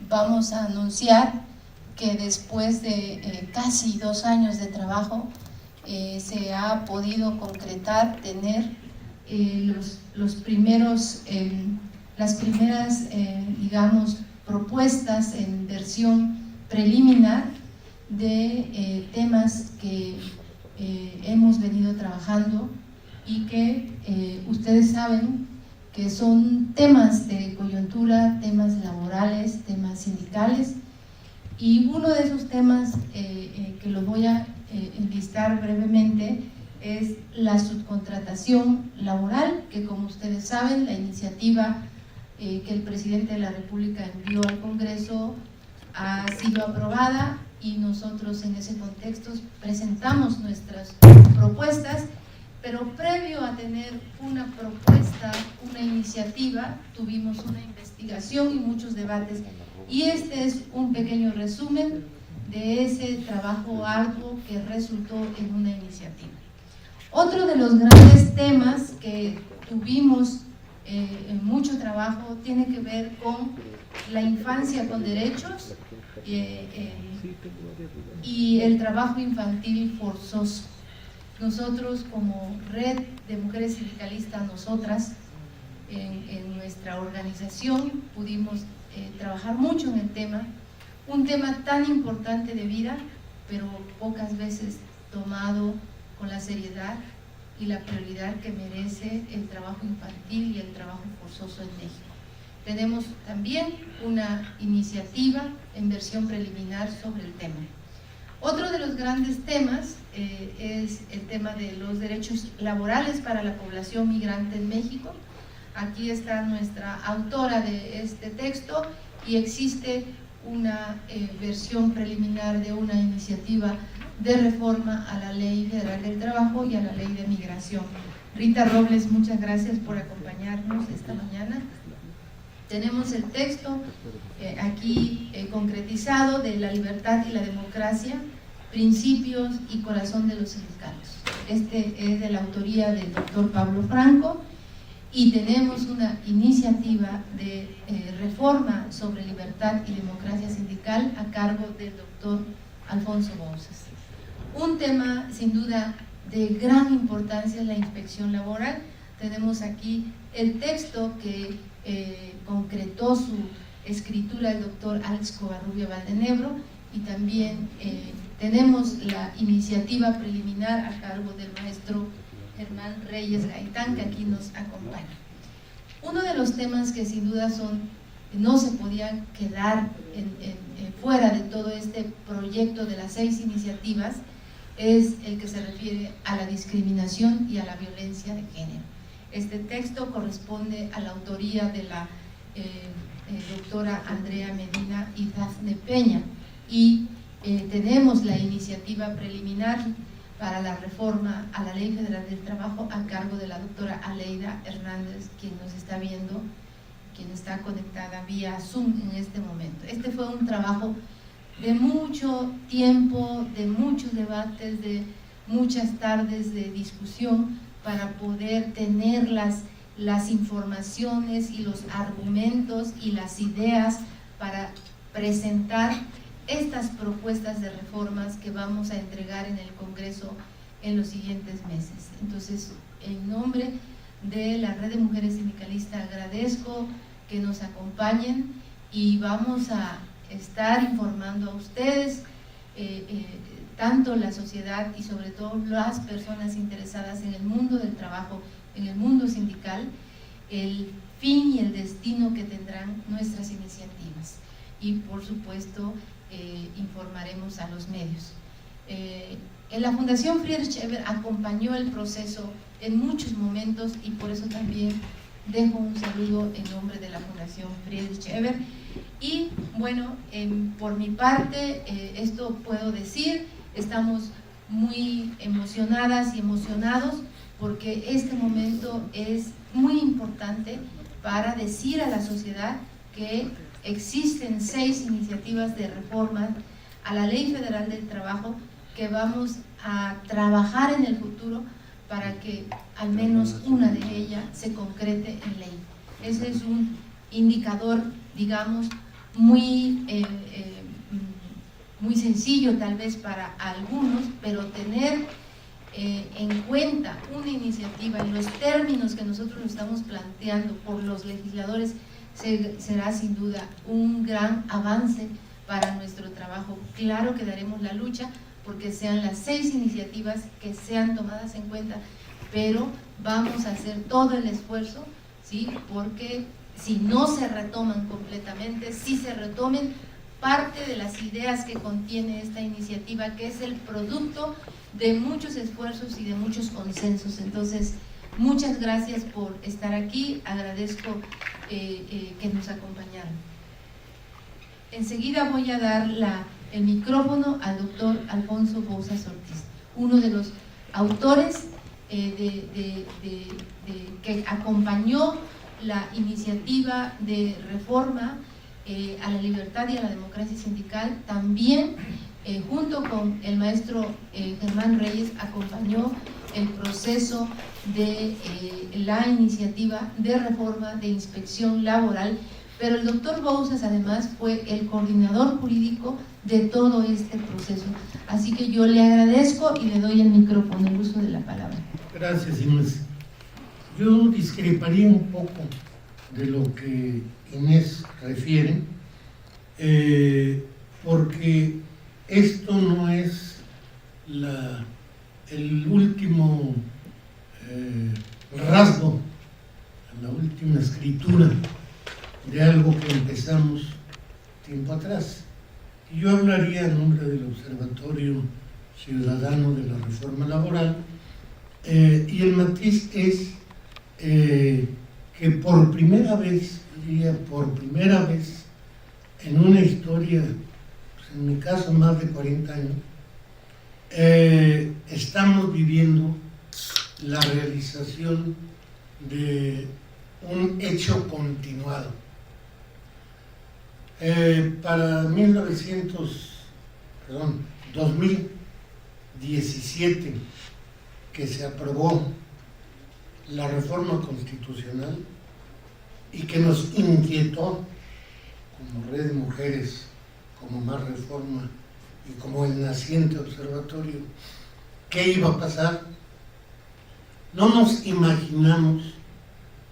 vamos a anunciar que después de casi 2 años de trabajo se ha podido concretar, tener las primeras, digamos, propuestas en versión preliminar de temas que hemos venido trabajando y que ustedes saben que son temas de coyuntura, temas laborales, temas sindicales, y uno de esos temas que los voy a enlistar brevemente es la subcontratación laboral, que como ustedes saben, la iniciativa que el presidente de la República envió al Congreso ha sido aprobada y nosotros en ese contexto presentamos nuestras propuestas, pero previo a tener una propuesta, una iniciativa, tuvimos una investigación y muchos debates, y este es un pequeño resumen de ese trabajo arduo que resultó en una iniciativa. Otro de los grandes temas que tuvimos en mucho trabajo tiene que ver con la infancia con derechos y el trabajo infantil forzoso. Nosotros como Red de Mujeres Sindicalistas, nosotras, en nuestra organización pudimos trabajar mucho en el tema, un tema tan importante de vida, pero pocas veces tomado con la seriedad y la prioridad que merece el trabajo infantil y el trabajo forzoso en México. Tenemos también una iniciativa en versión preliminar sobre el tema. Otro de los grandes temas es el tema de los derechos laborales para la población migrante en México. Aquí está nuestra autora de este texto y existe una versión preliminar de una iniciativa de reforma a la Ley Federal del Trabajo y a la Ley de Migración. Rita Robles, muchas gracias por acompañarnos esta mañana. Tenemos el texto aquí concretizado de la libertad y la democracia, principios y corazón de los sindicatos. Este es de la autoría del doctor Pablo Franco y tenemos una iniciativa de reforma sobre libertad y democracia sindical a cargo del doctor Alfonso Bouzas. Un tema sin duda de gran importancia es la inspección laboral. Tenemos aquí el texto que concretó su escritura el doctor Alex Covarrubia Valdenebro, y también tenemos la iniciativa preliminar a cargo del maestro Germán Reyes Gaitán, que aquí nos acompaña. Uno de los temas que sin duda no se podían quedar fuera de todo este proyecto de las 6 iniciativas es el que se refiere a la discriminación y a la violencia de género. Este texto corresponde a la autoría de la doctora Andrea Medina y Dafne Peña, y tenemos la iniciativa preliminar para la reforma a la Ley Federal del Trabajo a cargo de la doctora Aleida Hernández, quien nos está viendo, quien está conectada vía Zoom en este momento. Este fue un trabajo de mucho tiempo, de muchos debates, de muchas tardes de discusión para poder tener las informaciones y los argumentos y las ideas para presentar estas propuestas de reformas que vamos a entregar en el Congreso en los siguientes meses. Entonces, en nombre de la Red de Mujeres Sindicalistas, agradezco que nos acompañen y vamos a estar informando a ustedes, tanto la sociedad y sobre todo las personas interesadas en el mundo del trabajo, en el mundo sindical, el fin y el destino que tendrán nuestras iniciativas. Y por supuesto, informaremos a los medios. En la Fundación Friedrich Ebert acompañó el proceso en muchos momentos y por eso también dejo un saludo en nombre de la Fundación Friedrich Ebert. Y bueno, por mi parte, esto puedo decir, estamos muy emocionadas y emocionados porque este momento es muy importante para decir a la sociedad que existen 6 iniciativas de reforma a la Ley Federal del Trabajo que vamos a trabajar en el futuro para que al menos una de ellas se concrete en ley. Ese es un indicador, digamos, muy, muy sencillo tal vez para algunos, pero tener en cuenta una iniciativa en los términos que nosotros nos estamos planteando por los legisladores será sin duda un gran avance para nuestro trabajo. Claro que daremos la lucha porque sean las 6 iniciativas que sean tomadas en cuenta, pero vamos a hacer todo el esfuerzo, ¿sí? Porque si no se retoman completamente, si se retomen parte de las ideas que contiene esta iniciativa, que es el producto de muchos esfuerzos y de muchos consensos. Entonces, muchas gracias por estar aquí, agradezco que nos acompañaron. Enseguida voy a dar el micrófono al doctor Alfonso Bouzas Ortiz, uno de los autores que acompañó la iniciativa de reforma a la libertad y a la democracia sindical. También junto con el maestro Germán Reyes acompañó el proceso de la iniciativa de reforma de inspección laboral, pero el doctor Bouzas además fue el coordinador jurídico de todo este proceso. Así que yo le agradezco y le doy el micrófono, el uso de la palabra. Gracias, Inés. Yo discreparía un poco de lo que Inés refiere, porque esto no es el último rasgo, la última escritura de algo que empezamos tiempo atrás. Y yo hablaría en nombre del Observatorio Ciudadano de la Reforma Laboral, y el matiz es que por primera vez, diría por primera vez, en una historia, pues en mi caso más de 40 años, estamos viviendo la realización de un hecho continuado. Para 2017, que se aprobó la reforma constitucional y que nos inquietó como Red de Mujeres, como Más Reforma y como el naciente observatorio, ¿qué iba a pasar? No nos imaginamos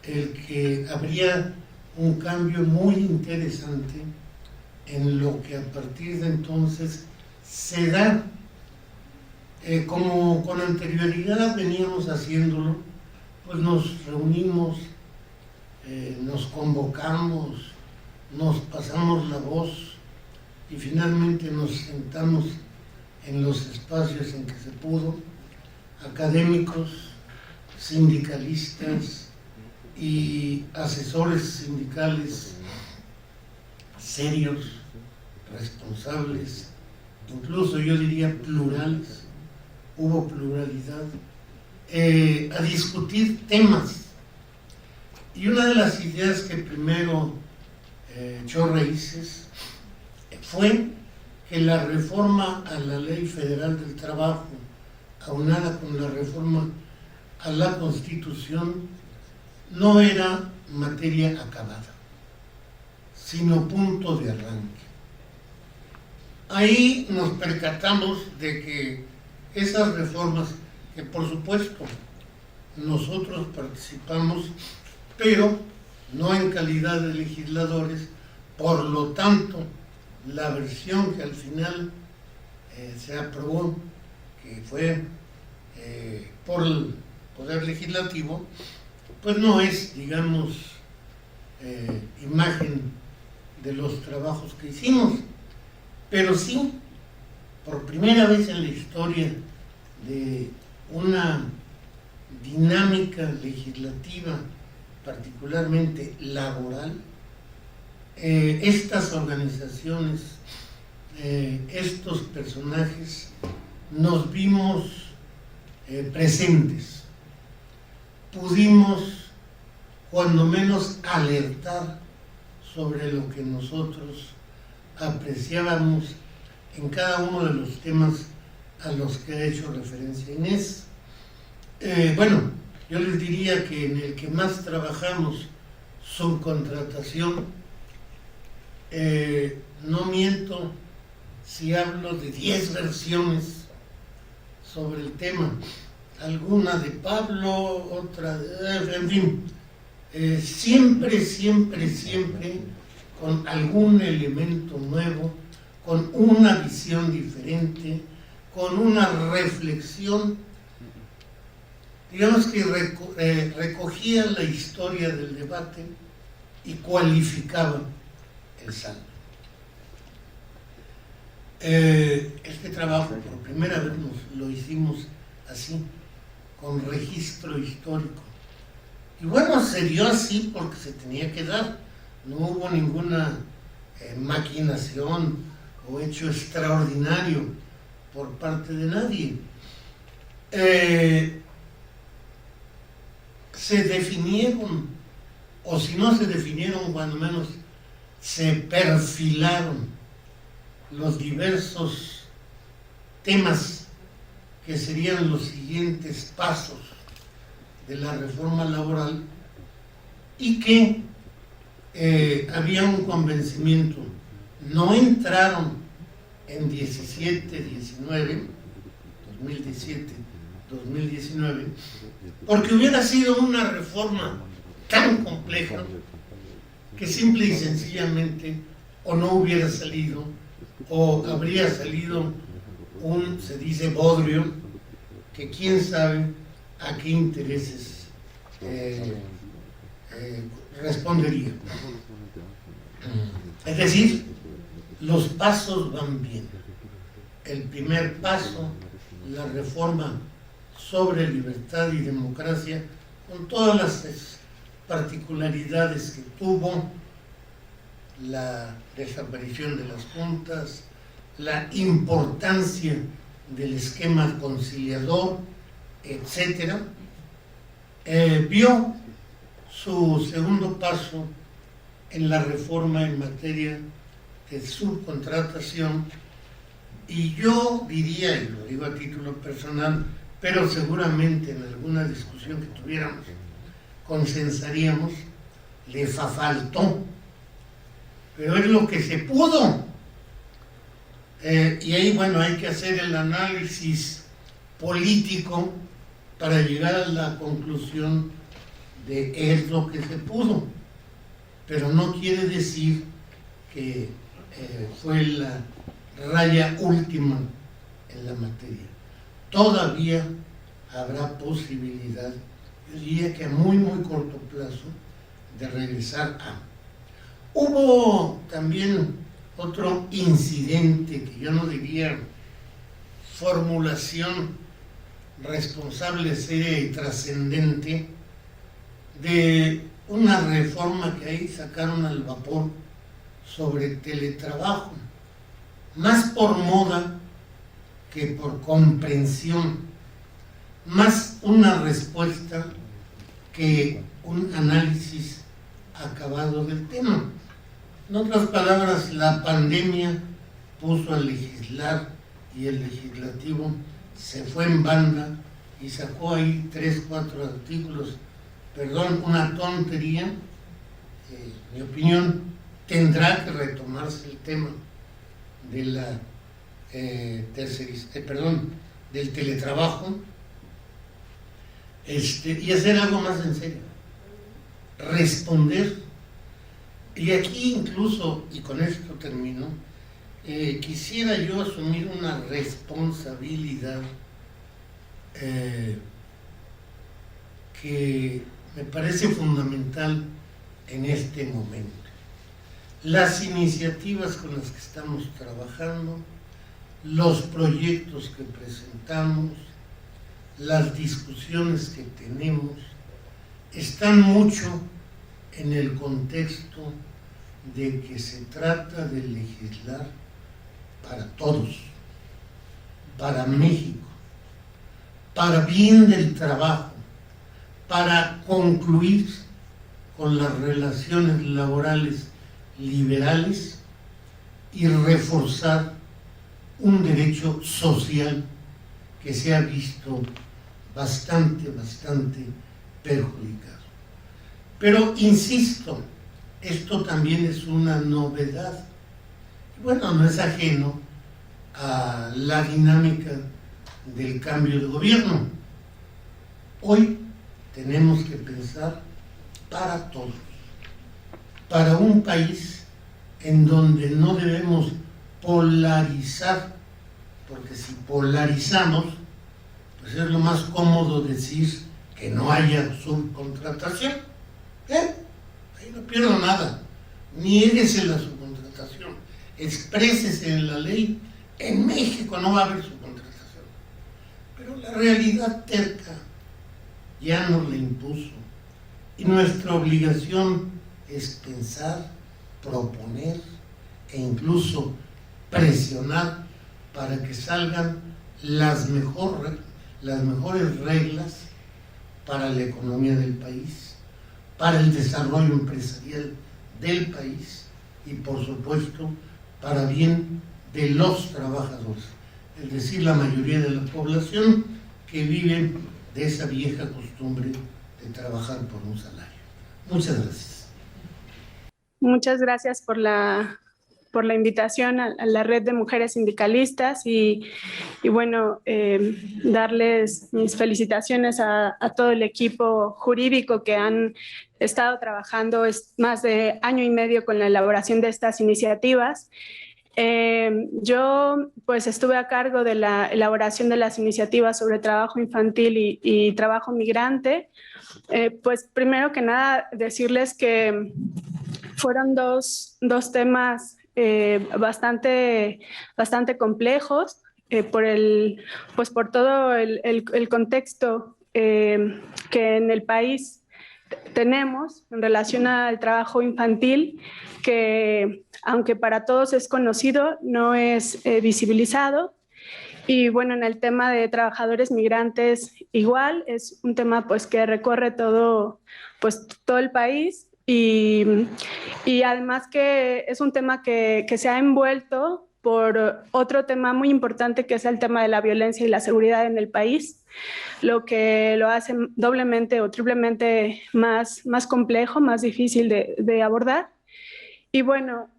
el que habría un cambio muy interesante en lo que a partir de entonces se da. Como con anterioridad veníamos haciéndolo, pues nos reunimos, nos convocamos, nos pasamos la voz y finalmente nos sentamos en los espacios en que se pudo, académicos, sindicalistas y asesores sindicales serios, responsables, incluso yo diría plurales, hubo pluralidad, a discutir temas. Y una de las ideas que primero echó raíces fue que la reforma a la Ley Federal del Trabajo, aunada con la reforma a la Constitución, no era materia acabada, sino punto de arranque. Ahí nos percatamos de que esas reformas, que por supuesto nosotros participamos, pero no en calidad de legisladores, por lo tanto, la versión que al final se aprobó, que fue por el Poder Legislativo, pues no es, digamos, imagen de los trabajos que hicimos, pero sí, por primera vez en la historia de una dinámica legislativa, particularmente laboral, estas organizaciones, estos personajes, nos vimos presentes. Pudimos, cuando menos, alertar sobre lo que nosotros apreciábamos en cada uno de los temas a los que ha hecho referencia Inés. Bueno, yo les diría que en el que más trabajamos, subcontratación, No miento si hablo de 10 versiones sobre el tema, alguna de Pablo, otra de, en fin, siempre con algún elemento nuevo, con una visión diferente, con una reflexión, digamos que recogía la historia del debate y cualificaba el saldo. Este trabajo por primera vez lo hicimos así, con registro histórico. Y bueno, se dio así porque se tenía que dar. No hubo ninguna maquinación o hecho extraordinario por parte de nadie. Se definieron, o si no se definieron, cuando menos se perfilaron los diversos temas que serían los siguientes pasos de la reforma laboral, y que había un convencimiento. No entraron en 2019, porque hubiera sido una reforma tan compleja que simple y sencillamente o no hubiera salido, o habría salido un, se dice, bodrio, que quién sabe a qué intereses respondería. Es decir, los pasos van bien. El primer paso, la reforma sobre libertad y democracia, con todas las particularidades que tuvo, la desaparición de las juntas, la importancia del esquema conciliador, etcétera, vio su segundo paso en la reforma en materia de subcontratación, y yo diría, y lo digo a título personal, pero seguramente en alguna discusión que tuviéramos consensaríamos, le faltó, pero es lo que se pudo. Y ahí, bueno, hay que hacer el análisis político para llegar a la conclusión de es lo que se pudo, pero no quiere decir que fue la raya última en la materia. Todavía habrá posibilidad, yo diría que a muy corto plazo, de regresar a. Hubo también otro incidente que yo no diría formulación responsable, seria y trascendente, de una reforma que ahí sacaron al vapor sobre teletrabajo, más por moda que por comprensión, más una respuesta que un análisis acabado del tema. En otras palabras, la pandemia puso a legislar y el legislativo se fue en banda y sacó ahí 3, 4 artículos, perdón, una tontería. En mi opinión, tendrá que retomarse el tema de la del teletrabajo, y hacer algo más en serio, responder. Y aquí incluso, y con esto termino, quisiera yo asumir una responsabilidad que me parece fundamental en este momento. Las iniciativas con las que estamos trabajando, los proyectos que presentamos, las discusiones que tenemos, están mucho en el contexto de que se trata de legislar para todos, para México, para bien del trabajo, para concluir con las relaciones laborales liberales y reforzar un derecho social que se ha visto bastante perjudicado. Pero insisto, esto también es una novedad. Bueno, no es ajeno a la dinámica del cambio de gobierno. Hoy tenemos que pensar para todos, para un país en donde no debemos polarizar, porque si polarizamos, pues es lo más cómodo decir que no haya subcontratación. Ahí no pierdo nada. Niéguese la subcontratación, exprésese en la ley. En México no va a haber subcontratación. Pero la realidad terca ya nos la impuso. Y nuestra obligación es pensar, proponer e incluso presionar para que salgan las mejores reglas para la economía del país, para el desarrollo empresarial del país y, por supuesto, para bien de los trabajadores, es decir, la mayoría de la población que vive de esa vieja costumbre de trabajar por un salario. Muchas gracias. Muchas gracias por la invitación a la Red de Mujeres Sindicalistas y bueno, darles mis felicitaciones a todo el equipo jurídico que han estado trabajando más de año y medio con la elaboración de estas iniciativas. Yo pues estuve a cargo de la elaboración de las iniciativas sobre trabajo infantil y trabajo migrante. Pues primero que nada decirles que fueron dos temas bastante complejos por todo el contexto que en el país tenemos en relación al trabajo infantil, que aunque para todos es conocido, no es visibilizado. Y bueno, en el tema de trabajadores migrantes igual, es un tema pues que recorre todo el país y además que es un tema que se ha envuelto por otro tema muy importante, que es el tema de la violencia y la seguridad en el país, lo que lo hace doblemente o triplemente más complejo, más difícil de abordar. Y bueno,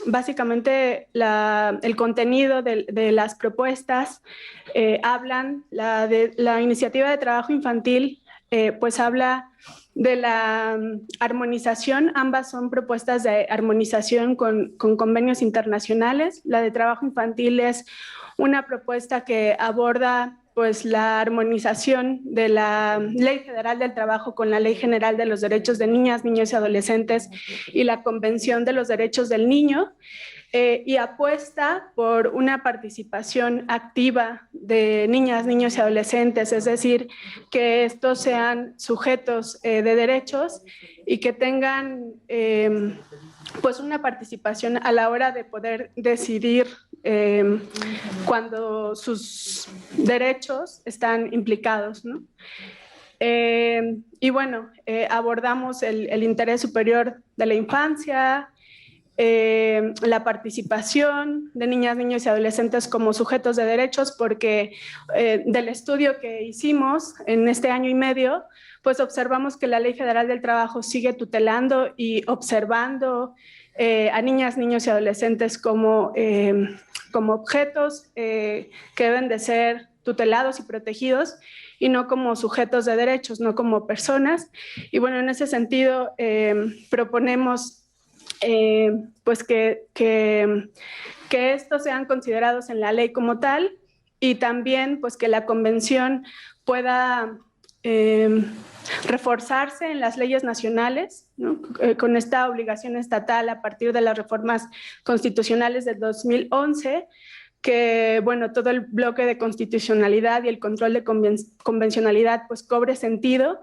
básicamente el contenido de las propuestas hablan, la iniciativa de trabajo infantil pues habla de la armonización. Ambas son propuestas de armonización con convenios internacionales. La de trabajo infantil es una propuesta que aborda pues la armonización de la Ley Federal del Trabajo con la Ley General de los Derechos de Niñas, Niños y Adolescentes y la Convención de los Derechos del Niño, y apuesta por una participación activa de niñas, niños y adolescentes, es decir, que estos sean sujetos de derechos y que tengan pues una participación a la hora de poder decidir cuando sus derechos están implicados, ¿no? Y bueno, abordamos el interés superior de la infancia, la participación de niñas, niños y adolescentes como sujetos de derechos, porque del estudio que hicimos en este año y medio, pues observamos que la Ley Federal del Trabajo sigue tutelando y observando a niñas, niños y adolescentes como objetos que deben de ser tutelados y protegidos y no como sujetos de derechos, no como personas. Y bueno, en ese sentido proponemos pues que estos sean considerados en la ley como tal y también pues que la convención pueda reforzarse en las leyes nacionales, ¿no? Con esta obligación estatal a partir de las reformas constitucionales del 2011, que bueno, todo el bloque de constitucionalidad y el control de convencionalidad pues cobre sentido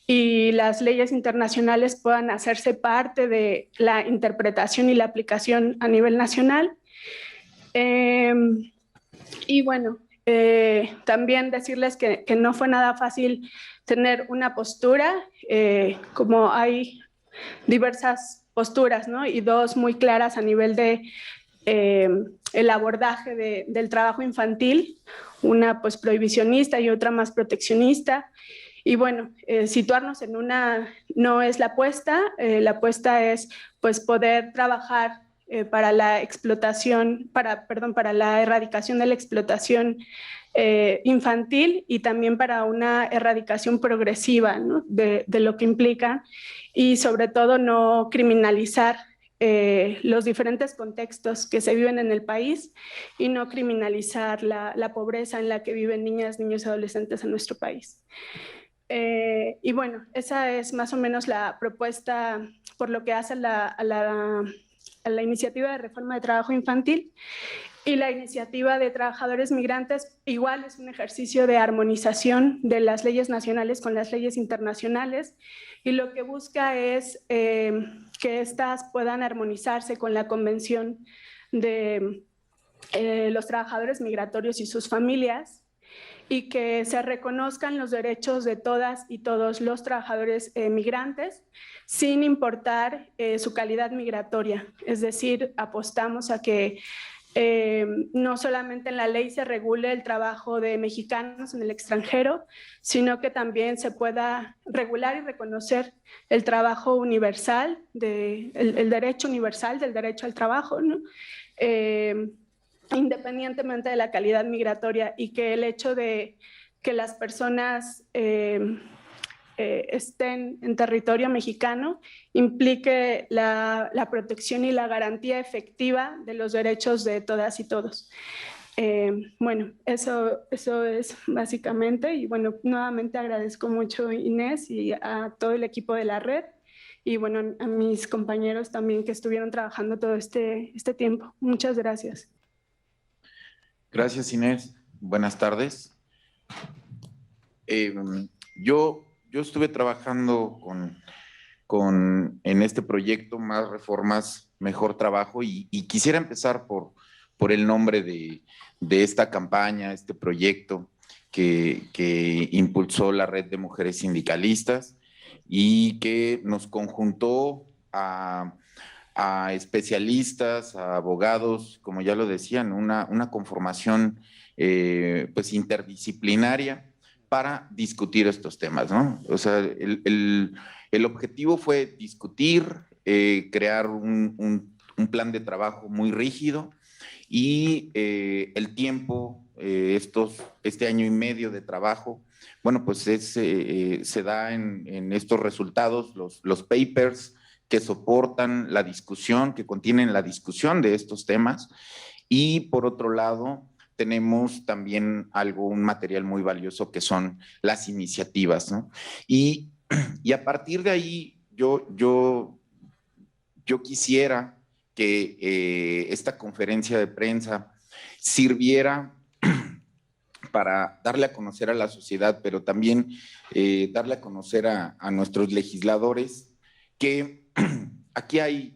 y las leyes internacionales puedan hacerse parte de la interpretación y la aplicación a nivel nacional. Y bueno, también decirles que no fue nada fácil tener una postura, como hay diversas posturas, ¿no? Y dos muy claras a nivel de el abordaje del trabajo infantil, una pues prohibicionista y otra más proteccionista. Y bueno, situarnos en una no es la apuesta es pues poder trabajar para la explotación, para la erradicación de la explotación infantil y también para una erradicación progresiva, ¿no? de lo que implica, y sobre todo no criminalizar los diferentes contextos que se viven en el país y no criminalizar la pobreza en la que viven niñas, niños y adolescentes en nuestro país. Y bueno, esa es más o menos la propuesta por lo que hace a la iniciativa de reforma de trabajo infantil. Y la iniciativa de trabajadores migrantes igual es un ejercicio de armonización de las leyes nacionales con las leyes internacionales, y lo que busca es que éstas puedan armonizarse con la Convención de los trabajadores migratorios y sus familias, y que se reconozcan los derechos de todas y todos los trabajadores migrantes, sin importar su calidad migratoria. Es decir, apostamos a que no solamente en la ley se regule el trabajo de mexicanos en el extranjero, sino que también se pueda regular y reconocer el trabajo universal, el derecho universal del derecho al trabajo, ¿no? Independientemente de la calidad migratoria, y que el hecho de que las personas estén en territorio mexicano implique la protección y la garantía efectiva de los derechos de todas y todos. Bueno, eso es básicamente, y bueno, nuevamente agradezco mucho a Inés y a todo el equipo de la red, y bueno, a mis compañeros también que estuvieron trabajando todo este tiempo. Muchas gracias. Gracias, Inés. Buenas tardes. Yo estuve trabajando en este proyecto, Más Reformas, Mejor Trabajo, y quisiera empezar por el nombre de esta campaña, este proyecto que impulsó la Red de Mujeres Sindicalistas y que nos conjuntó a especialistas, a abogados, como ya lo decían, una conformación pues interdisciplinaria para discutir estos temas, ¿no? O sea, el objetivo fue discutir, crear un plan de trabajo muy rígido, y el tiempo, este año y medio de trabajo, bueno, pues se da en estos resultados, los papers que soportan la discusión, que contienen la discusión de estos temas. Y por otro lado, tenemos también un material muy valioso que son las iniciativas, ¿no? Y a partir de ahí, yo quisiera que esta conferencia de prensa sirviera para darle a conocer a la sociedad, pero también darle a conocer a nuestros legisladores que aquí hay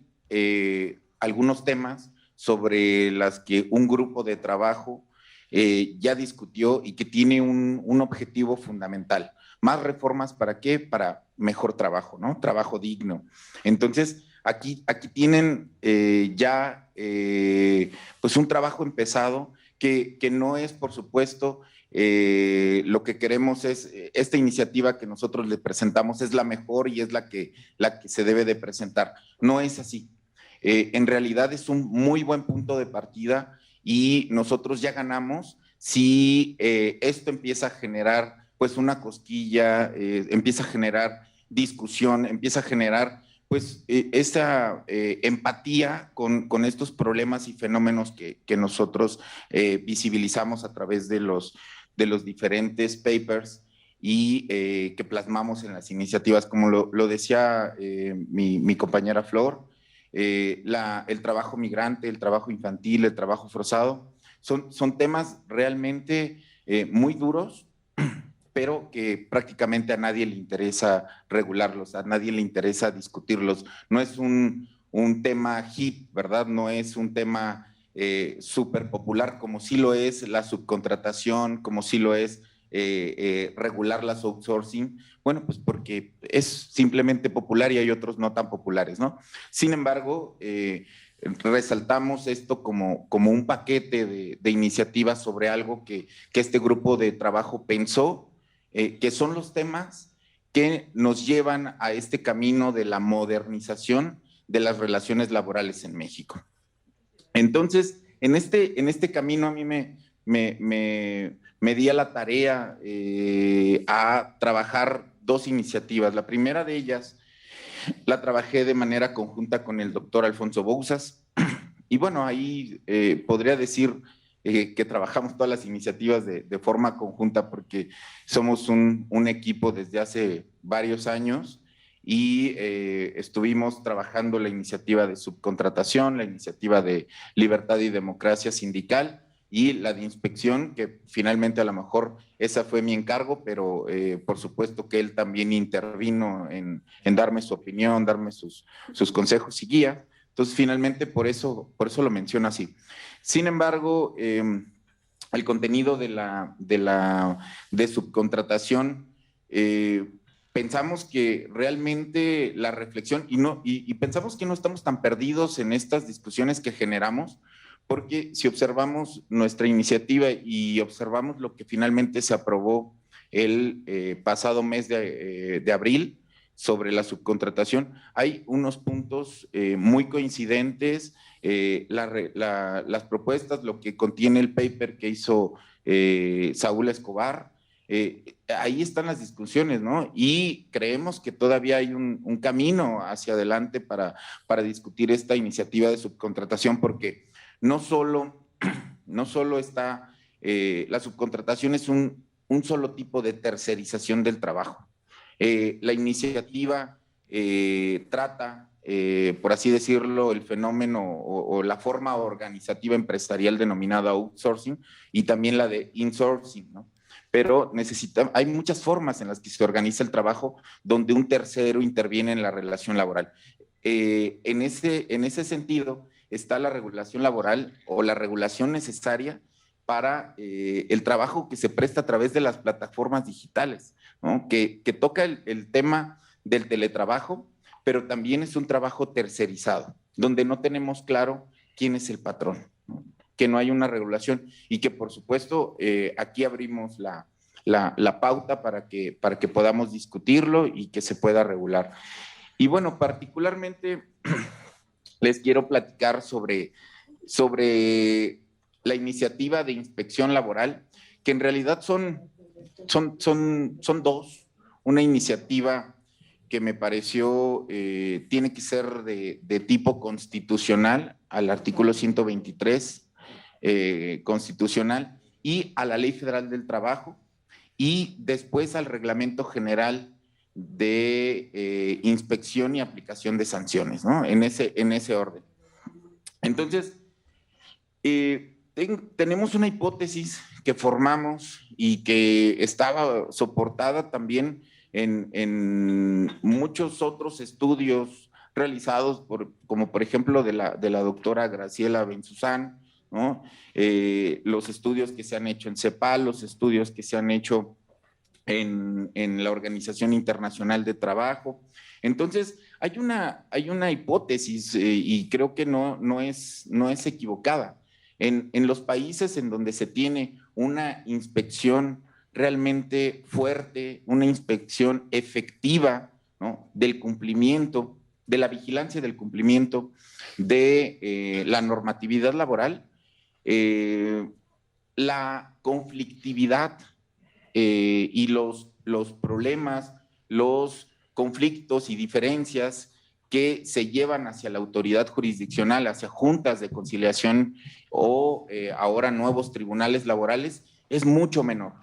algunos temas sobre las que un grupo de trabajo ya discutió y que tiene un objetivo fundamental. Más reformas, ¿para qué? Para mejor trabajo, ¿no? Trabajo digno. Entonces, aquí tienen ya pues un trabajo empezado que no es, por supuesto, lo que queremos es, esta iniciativa que nosotros le presentamos es la mejor y es la que se debe de presentar. No es así. En realidad es un muy buen punto de partida, y nosotros ya ganamos si esto empieza a generar pues una cosquilla, empieza a generar discusión, empieza a generar pues esa empatía con estos problemas y fenómenos que nosotros visibilizamos a través de los diferentes papers y que plasmamos en las iniciativas. Como lo decía mi compañera Flor, el trabajo migrante, el trabajo infantil, el trabajo forzado, son temas realmente muy duros, pero que prácticamente a nadie le interesa regularlos, a nadie le interesa discutirlos. No es un tema hip, ¿verdad? No es un tema súper popular, como sí lo es la subcontratación, como sí lo es regular las outsourcing. Bueno, pues porque es simplemente popular y hay otros no tan populares, ¿no? Sin embargo, resaltamos esto como un paquete de iniciativas sobre algo que este grupo de trabajo pensó que son los temas que nos llevan a este camino de la modernización de las relaciones laborales en México. Entonces, en este camino a mí me di a la tarea a trabajar dos iniciativas. La primera de ellas la trabajé de manera conjunta con el doctor Alfonso Bouzas, y bueno, ahí podría decir que trabajamos todas las iniciativas de forma conjunta porque somos un equipo desde hace varios años y estuvimos trabajando la iniciativa de subcontratación, la iniciativa de libertad y democracia sindical y la de inspección, que finalmente a lo mejor esa fue mi encargo, pero por supuesto que él también intervino en darme su opinión, darme sus consejos y guía. Entonces, finalmente, por eso lo menciono así. Sin embargo, el contenido de subcontratación, pensamos que realmente la reflexión, y pensamos que no estamos tan perdidos en estas discusiones que generamos, porque si observamos nuestra iniciativa y observamos lo que finalmente se aprobó el pasado mes de abril, sobre la subcontratación, hay unos puntos muy coincidentes, las propuestas, lo que contiene el paper que hizo Saúl Escobar, ahí están las discusiones, ¿no? Y creemos que todavía hay un camino hacia adelante para discutir esta iniciativa de subcontratación, porque no solo está, la subcontratación es un solo tipo de tercerización del trabajo. La iniciativa trata, por así decirlo, el fenómeno o la forma organizativa empresarial denominada outsourcing y también la de insourcing, ¿no? Pero hay muchas formas en las que se organiza el trabajo donde un tercero interviene en la relación laboral. En ese sentido está la regulación laboral o la regulación necesaria para el trabajo que se presta a través de las plataformas digitales, ¿no? Que toca el tema del teletrabajo, pero también es un trabajo tercerizado, donde no tenemos claro quién es el patrón, ¿no? Que no hay una regulación y que, por supuesto, aquí abrimos la pauta para que podamos discutirlo y que se pueda regular. Y bueno, particularmente les quiero platicar sobre la iniciativa de inspección laboral, que en realidad son dos. Una iniciativa que me pareció tiene que ser de tipo constitucional, al artículo 123 constitucional, y a la Ley Federal del Trabajo, y después al Reglamento General de Inspección y Aplicación de Sanciones, ¿no? En ese orden. Entonces, tenemos una hipótesis que formamos y que estaba soportada también en muchos otros estudios realizados, como por ejemplo de la doctora Graciela Benzuzán, ¿no? Los estudios que se han hecho en CEPAL, los estudios que se han hecho en la Organización Internacional de Trabajo. Entonces, hay una hipótesis y creo que no es equivocada. En los países en donde se tiene una inspección realmente fuerte, una inspección efectiva, ¿no? Del cumplimiento, de la vigilancia del cumplimiento de la normatividad laboral, la conflictividad y los problemas, los conflictos y diferencias que se llevan hacia la autoridad jurisdiccional, hacia juntas de conciliación o ahora nuevos tribunales laborales, es mucho menor.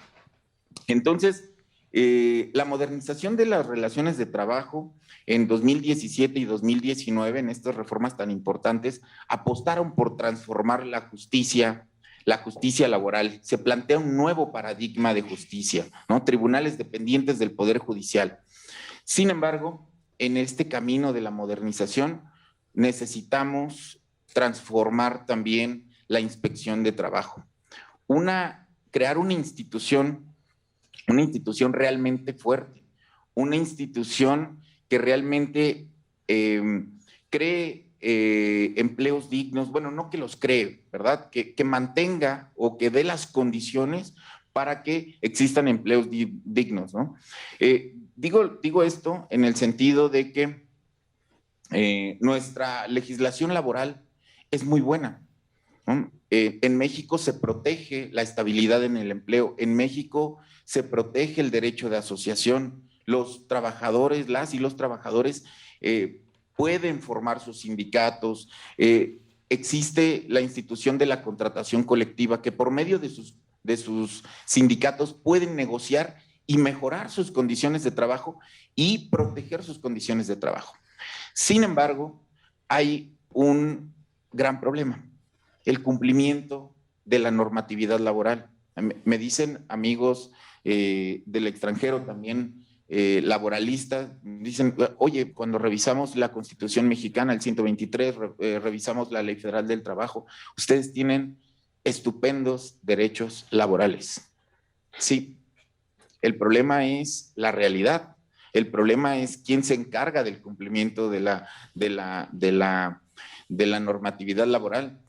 Entonces, la modernización de las relaciones de trabajo en 2017 y 2019, en estas reformas tan importantes, apostaron por transformar la justicia laboral. Se plantea un nuevo paradigma de justicia, ¿no? Tribunales dependientes del Poder Judicial. Sin embargo, en este camino de la modernización necesitamos transformar también la inspección de trabajo. Crear una institución realmente fuerte, una institución que realmente cree empleos dignos, bueno, no que los cree, ¿verdad? Que mantenga o que dé las condiciones para que existan empleos dignos, ¿no? Digo esto en el sentido de que nuestra legislación laboral es muy buena, ¿no? En México se protege la estabilidad en el empleo, en México se protege el derecho de asociación, los trabajadores, las y los trabajadores pueden formar sus sindicatos, existe la institución de la contratación colectiva que por medio de sus sindicatos pueden negociar y mejorar sus condiciones de trabajo y proteger sus condiciones de trabajo. Sin embargo, hay un gran problema, el cumplimiento de la normatividad laboral. Me dicen amigos del extranjero también, laboralistas, dicen, oye, cuando revisamos la Constitución mexicana, el 123, revisamos la Ley Federal del Trabajo, ustedes tienen estupendos derechos laborales. Sí, el problema es la realidad, el problema es quién se encarga del cumplimiento de la normatividad laboral.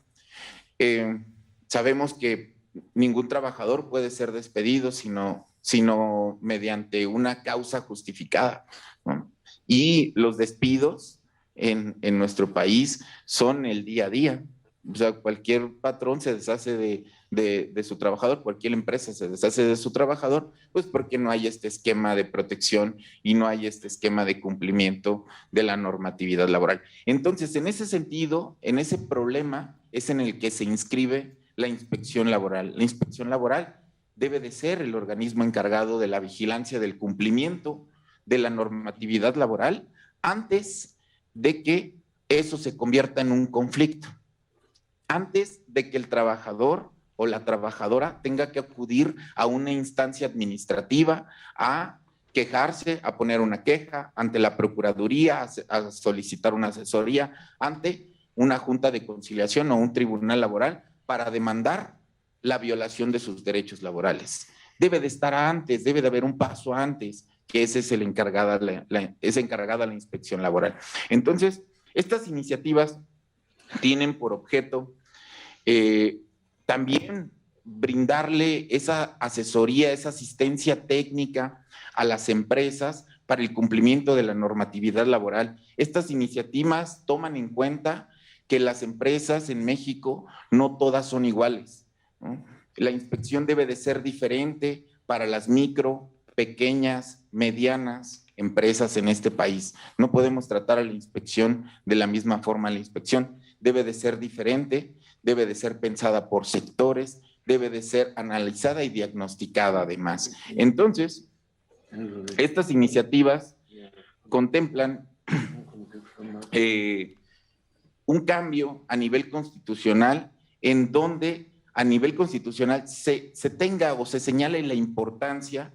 Sabemos que ningún trabajador puede ser despedido sino mediante una causa justificada, ¿no? Y los despidos en nuestro país son el día a día. O sea, cualquier patrón se deshace de su trabajador, cualquier empresa se deshace de su trabajador, pues porque no hay este esquema de protección y no hay este esquema de cumplimiento de la normatividad laboral. Entonces, en ese sentido, en ese problema es en el que se inscribe la inspección laboral. La inspección laboral debe de ser el organismo encargado de la vigilancia del cumplimiento de la normatividad laboral antes de que eso se convierta en un conflicto, antes de que el trabajador o la trabajadora tenga que acudir a una instancia administrativa a quejarse, a poner una queja ante la Procuraduría, a solicitar una asesoría ante una junta de conciliación o un tribunal laboral para demandar la violación de sus derechos laborales. Debe de estar antes, debe de haber un paso antes, que ese es encargada la inspección laboral. Entonces, estas iniciativas tienen por objeto también brindarle esa asesoría, esa asistencia técnica a las empresas para el cumplimiento de la normatividad laboral. Estas iniciativas toman en cuenta que las empresas en México no todas son iguales, ¿no? La inspección debe de ser diferente para las micro, pequeñas, medianas empresas en este país. No podemos tratar a la inspección de la misma forma. La inspección debe de ser diferente, debe de ser pensada por sectores, debe de ser analizada y diagnosticada además. Entonces, estas iniciativas contemplan un cambio a nivel constitucional en donde a nivel constitucional se tenga o se señale la importancia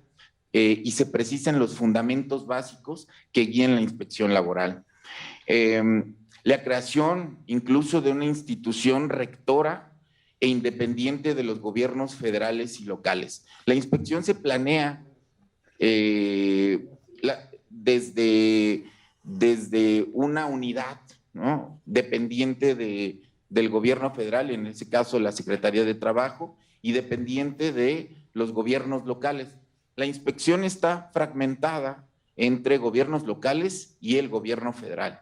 y se precisen los fundamentos básicos que guíen la inspección laboral. La creación incluso de una institución rectora e independiente de los gobiernos federales y locales. La inspección se planea desde una unidad, ¿no?, dependiente del gobierno federal, en ese caso la Secretaría de Trabajo, y dependiente de los gobiernos locales. La inspección está fragmentada entre gobiernos locales y el gobierno federal.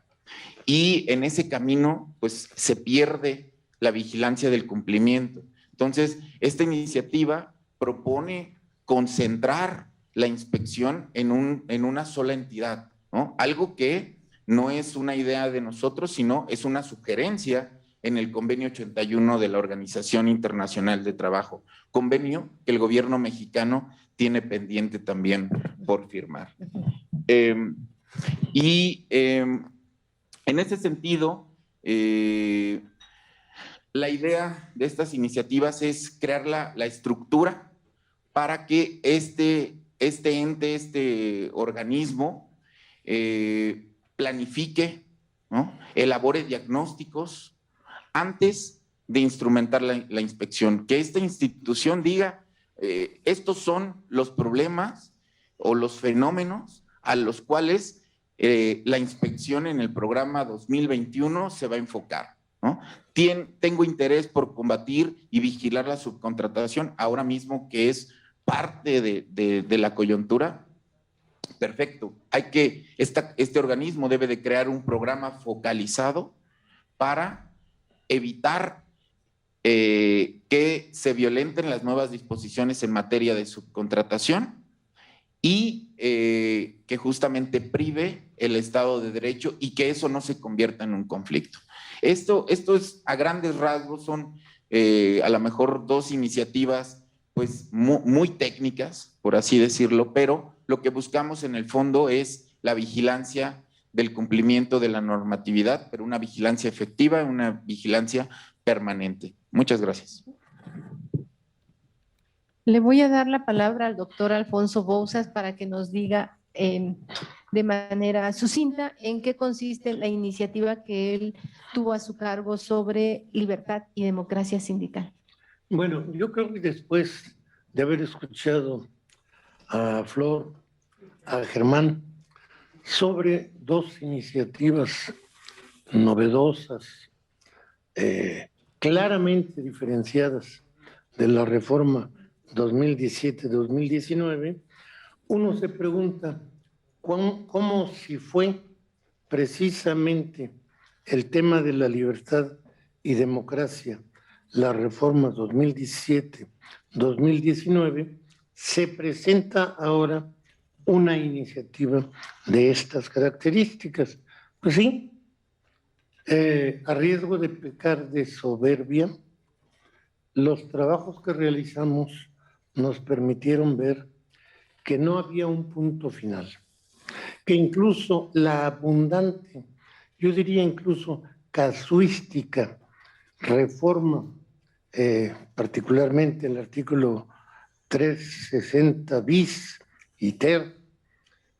Y en ese camino, pues, se pierde la vigilancia del cumplimiento. Entonces, esta iniciativa propone concentrar la inspección en una sola entidad, ¿no? Algo que no es una idea de nosotros, sino es una sugerencia en el convenio 81 de la Organización Internacional de Trabajo, convenio que el gobierno mexicano tiene pendiente también por firmar. En ese sentido, la idea de estas iniciativas es crear la estructura para que este ente, este organismo, planifique, ¿no?, elabore diagnósticos antes de instrumentar la inspección, que esta institución diga, estos son los problemas o los fenómenos a los cuales la inspección en el programa 2021 se va a enfocar, ¿no? Tengo interés por combatir y vigilar la subcontratación ahora mismo, que es parte de la coyuntura, perfecto. Este organismo debe de crear un programa focalizado para evitar que se violenten las nuevas disposiciones en materia de subcontratación y que justamente prive el Estado de Derecho y que eso no se convierta en un conflicto. Esto es, a grandes rasgos, son a lo mejor dos iniciativas pues muy técnicas, por así decirlo, pero lo que buscamos en el fondo es la vigilancia del cumplimiento de la normatividad, pero una vigilancia efectiva, una vigilancia permanente. Muchas gracias. Le voy a dar la palabra al doctor Alfonso Bouzas para que nos diga de manera sucinta en qué consiste la iniciativa que él tuvo a su cargo sobre libertad y democracia sindical. Bueno, yo creo que después de haber escuchado a Flor, a Germán, sobre dos iniciativas novedosas, claramente diferenciadas de la reforma 2017-2019, uno se pregunta cómo si fue precisamente el tema de la libertad y democracia, la reforma 2017-2019, se presenta ahora una iniciativa de estas características. Pues sí, a riesgo de pecar de soberbia, los trabajos que realizamos nos permitieron ver que no había un punto final, que incluso la abundante, yo diría incluso casuística, reforma, particularmente el artículo 360 bis y ter,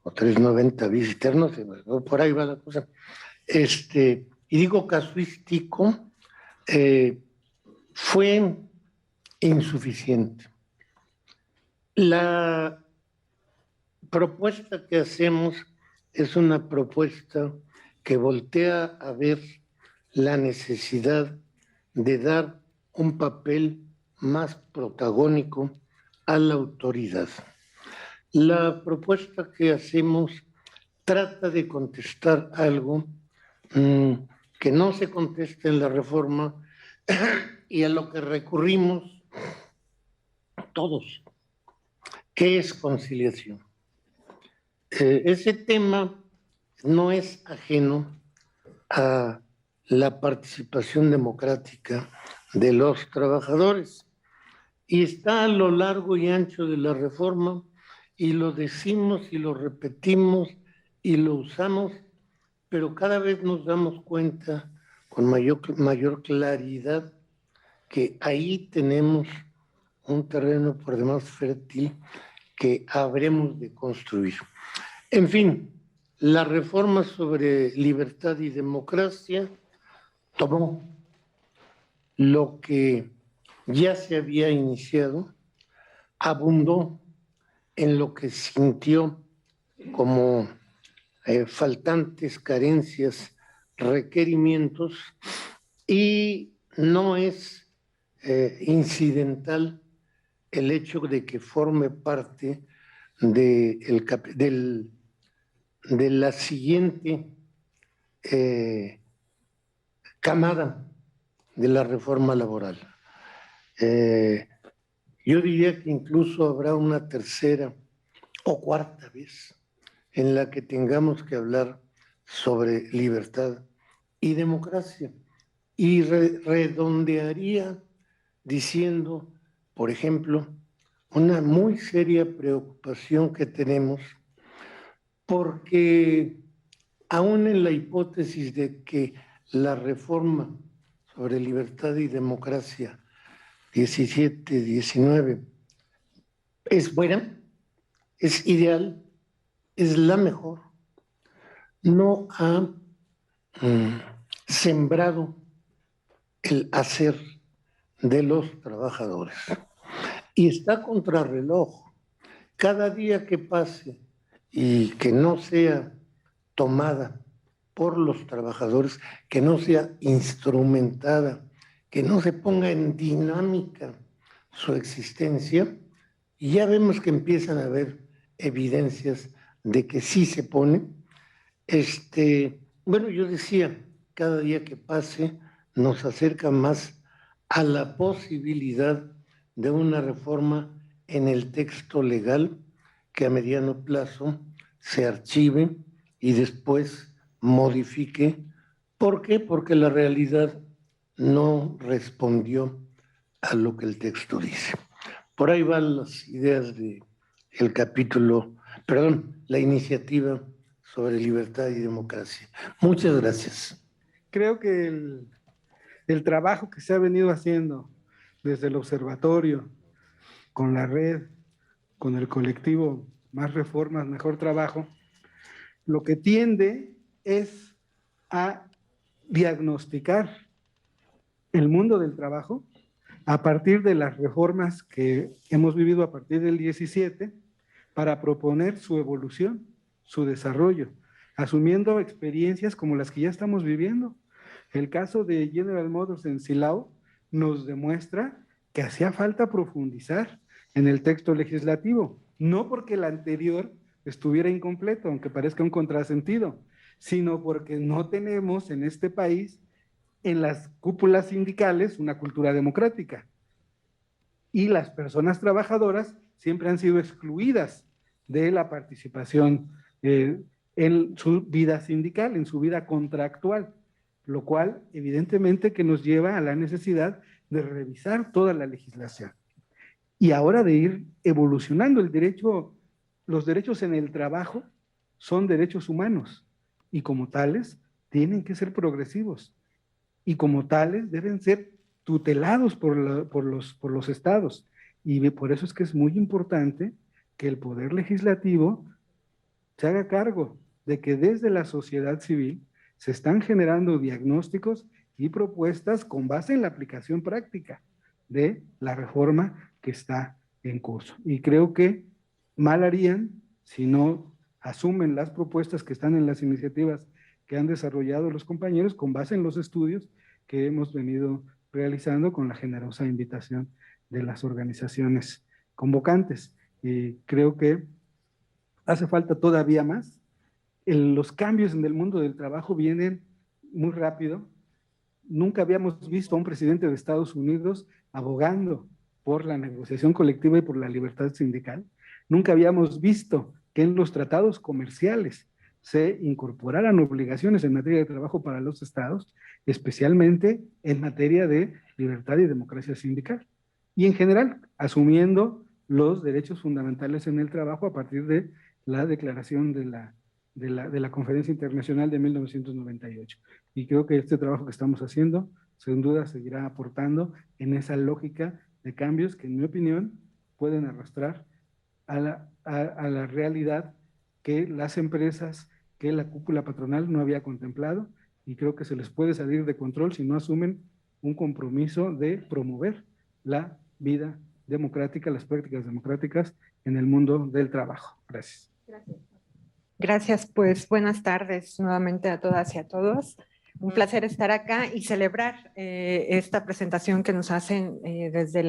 o 390 bis y ter, no sé, por ahí va la cosa. Y digo casuístico, fue insuficiente. La propuesta que hacemos es una propuesta que voltea a ver la necesidad de dar un papel más protagónico a la autoridad. La propuesta que hacemos trata de contestar algo que no se contesta en la reforma y a lo que recurrimos todos, que es conciliación. Ese tema no es ajeno a la participación democrática de los trabajadores y está a lo largo y ancho de la reforma, y lo decimos y lo repetimos y lo usamos, pero cada vez nos damos cuenta con mayor claridad que ahí tenemos un terreno por demás fértil que habremos de construir. En fin, la reforma sobre libertad y democracia tomó lo que ya se había iniciado, abundó en lo que sintió como faltantes, carencias, requerimientos, y no es incidental el hecho de que forme parte de la siguiente camada de la reforma laboral. Yo diría que incluso habrá una tercera o cuarta vez en la que tengamos que hablar sobre libertad y democracia. Y redondearía diciendo, por ejemplo, una muy seria preocupación que tenemos, porque aún en la hipótesis de que la reforma sobre libertad y democracia 17-19 es buena, es ideal, es la mejor, no ha sembrado el hacer de los trabajadores. Y está contrarreloj. Cada día que pase y que no sea tomada por los trabajadores, que no sea instrumentada, que no se ponga en dinámica su existencia, y ya vemos que empiezan a haber evidencias de que sí se pone. Bueno, yo decía, cada día que pase nos acerca más a la posibilidad de una reforma en el texto legal que a mediano plazo se archive y después modifique. ¿Por qué? Porque la realidad no respondió a lo que el texto dice. Por ahí van las ideas del capítulo, perdón, la iniciativa sobre libertad y democracia. Muchas gracias. Creo que el trabajo que se ha venido haciendo desde el observatorio, con la red, con el colectivo Más Reformas, Mejor Trabajo, lo que tiende es a diagnosticar el mundo del trabajo a partir de las reformas que hemos vivido a partir del 17 para proponer su evolución, su desarrollo, asumiendo experiencias como las que ya estamos viviendo. El caso de General Motors en Silao nos demuestra que hacía falta profundizar en el texto legislativo, no porque el anterior estuviera incompleto, aunque parezca un contrasentido, sino porque no tenemos en este país, en las cúpulas sindicales, una cultura democrática. Y las personas trabajadoras siempre han sido excluidas de la participación en su vida sindical, en su vida contractual, lo cual evidentemente que nos lleva a la necesidad de revisar toda la legislación. Y ahora de ir evolucionando el derecho, los derechos en el trabajo son derechos humanos y como tales tienen que ser progresivos y como tales deben ser tutelados por los estados. Y por eso es que es muy importante que el Poder Legislativo se haga cargo de que desde la sociedad civil se están generando diagnósticos y propuestas con base en la aplicación práctica de la reforma que está en curso. Y creo que mal harían si no asumen las propuestas que están en las iniciativas que han desarrollado los compañeros con base en los estudios que hemos venido realizando con la generosa invitación de las organizaciones convocantes. Y creo que hace falta todavía más. Los cambios en el mundo del trabajo vienen muy rápido. Nunca habíamos visto a un presidente de Estados Unidos abogando por la negociación colectiva y por la libertad sindical. Nunca habíamos visto que en los tratados comerciales se incorporaran obligaciones en materia de trabajo para los estados, especialmente en materia de libertad y democracia sindical. Y en general, asumiendo los derechos fundamentales en el trabajo a partir de la declaración de la Conferencia Internacional de 1998. Y creo que este trabajo que estamos haciendo, sin duda, seguirá aportando en esa lógica de cambios que, en mi opinión, pueden arrastrar a la realidad que las empresas, que la cúpula patronal no había contemplado, y creo que se les puede salir de control si no asumen un compromiso de promover la vida democrática, las prácticas democráticas en el mundo del trabajo. Gracias. Gracias, pues buenas tardes nuevamente a todas y a todos. Un placer estar acá y celebrar esta presentación que nos hacen desde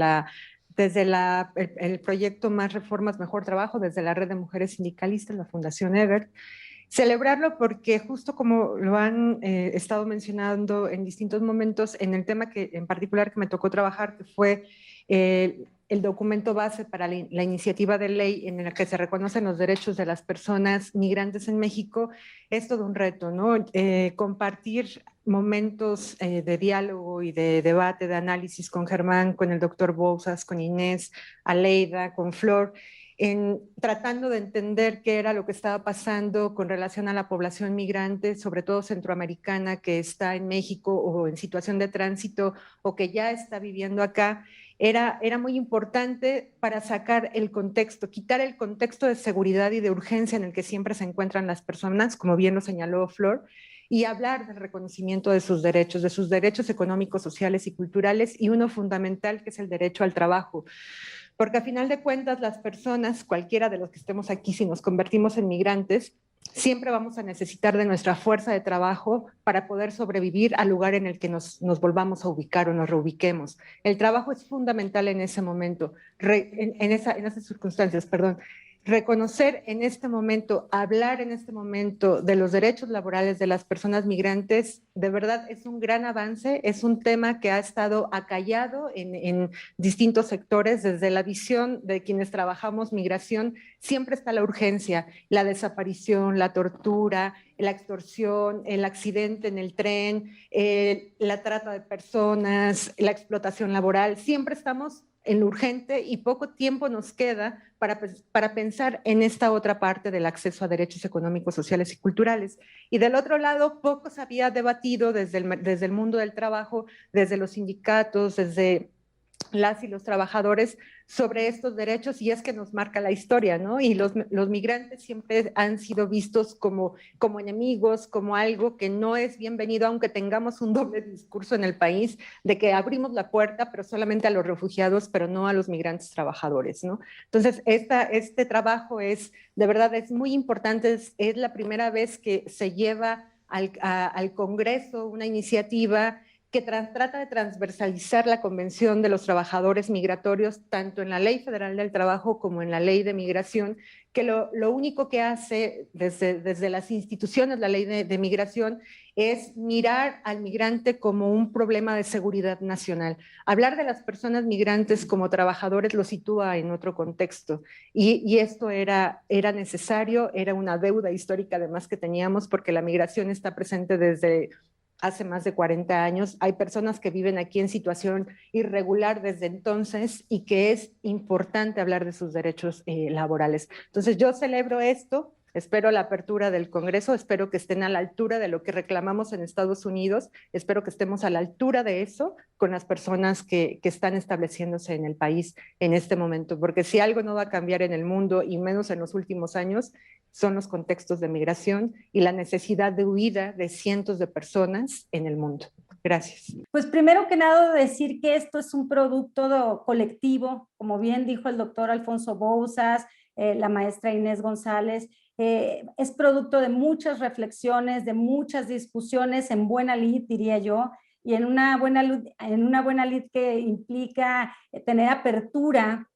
el proyecto Más Reformas, Mejor Trabajo, desde la Red de Mujeres Sindicalistas, la Fundación Ebert. Celebrarlo porque justo como lo han estado mencionando en distintos momentos, en el tema que en particular que me tocó trabajar, que fue el documento base para la iniciativa de ley en la que se reconocen los derechos de las personas migrantes en México, es todo un reto, ¿no? Compartir momentos de diálogo y de debate, de análisis con Germán, con el doctor Bouzas, con Inés, Aleida, con Flor, tratando de entender qué era lo que estaba pasando con relación a la población migrante, sobre todo centroamericana, que está en México o en situación de tránsito o que ya está viviendo acá. Era muy importante para sacar el contexto, quitar el contexto de seguridad y de urgencia en el que siempre se encuentran las personas, como bien lo señaló Flor, y hablar del reconocimiento de sus derechos económicos, sociales y culturales, y uno fundamental que es el derecho al trabajo. Porque a final de cuentas las personas, cualquiera de los que estemos aquí, si nos convertimos en migrantes, siempre vamos a necesitar de nuestra fuerza de trabajo para poder sobrevivir al lugar en el que nos volvamos a ubicar o nos reubiquemos. El trabajo es fundamental en ese momento, en esas circunstancias, perdón. Reconocer en este momento, hablar en este momento de los derechos laborales de las personas migrantes, de verdad es un gran avance, es un tema que ha estado acallado en distintos sectores. Desde la visión de quienes trabajamos migración, siempre está la urgencia, la desaparición, la tortura, la extorsión, el accidente en el tren, la trata de personas, la explotación laboral, siempre estamos en lo urgente y poco tiempo nos queda para pensar en esta otra parte del acceso a derechos económicos, sociales y culturales. Y del otro lado, poco se había debatido desde el mundo del trabajo, desde los sindicatos, desde las y los trabajadores sobre estos derechos, y es que nos marca la historia, ¿no? Y los migrantes siempre han sido vistos como enemigos, como algo que no es bienvenido, aunque tengamos un doble discurso en el país de que abrimos la puerta, pero solamente a los refugiados, pero no a los migrantes trabajadores, ¿no? Entonces, este trabajo de verdad, es muy importante, es la primera vez que se lleva al Congreso una iniciativa que trata de transversalizar la Convención de los Trabajadores Migratorios, tanto en la Ley Federal del Trabajo como en la Ley de Migración, que lo único que hace desde las instituciones, la Ley de Migración, es mirar al migrante como un problema de seguridad nacional. Hablar de las personas migrantes como trabajadores lo sitúa en otro contexto, y esto era necesario, era una deuda histórica además que teníamos, porque la migración está presente desde hace más de 40 años. Hay personas que viven aquí en situación irregular desde entonces y que es importante hablar de sus derechos laborales. Entonces yo celebro esto, espero la apertura del Congreso, espero que estén a la altura de lo que reclamamos en Estados Unidos, espero que estemos a la altura de eso con las personas que están estableciéndose en el país en este momento, porque si algo no va a cambiar en el mundo, y menos en los últimos años, son los contextos de migración y la necesidad de huida de cientos de personas en el mundo. Gracias. Pues primero que nada decir que esto es un producto colectivo, como bien dijo el doctor Alfonso Bouzas, la maestra Inés González, es producto de muchas reflexiones, de muchas discusiones en buena lid, diría yo, y en una buena lid que implica tener apertura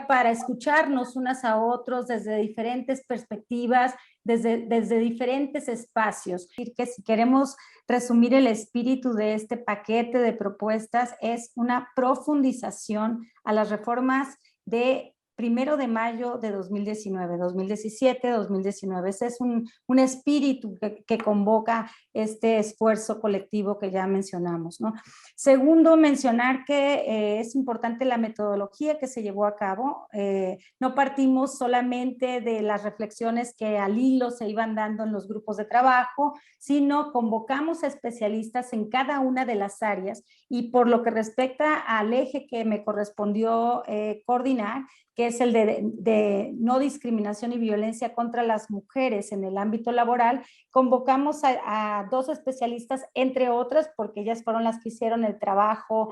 para escucharnos unas a otros desde diferentes perspectivas, desde diferentes espacios. Que si queremos resumir el espíritu de este paquete de propuestas, es una profundización a las reformas de 1 de mayo de 2019, 2017, 2019. Ese es un espíritu que convoca este esfuerzo colectivo que ya mencionamos, ¿no? Segundo, mencionar que es importante la metodología que se llevó a cabo. No partimos solamente de las reflexiones que al hilo se iban dando en los grupos de trabajo, sino convocamos a especialistas en cada una de las áreas, y por lo que respecta al eje que me correspondió coordinar, que es el de no discriminación y violencia contra las mujeres en el ámbito laboral, convocamos a 2 especialistas, entre otras, porque ellas fueron las que hicieron el trabajo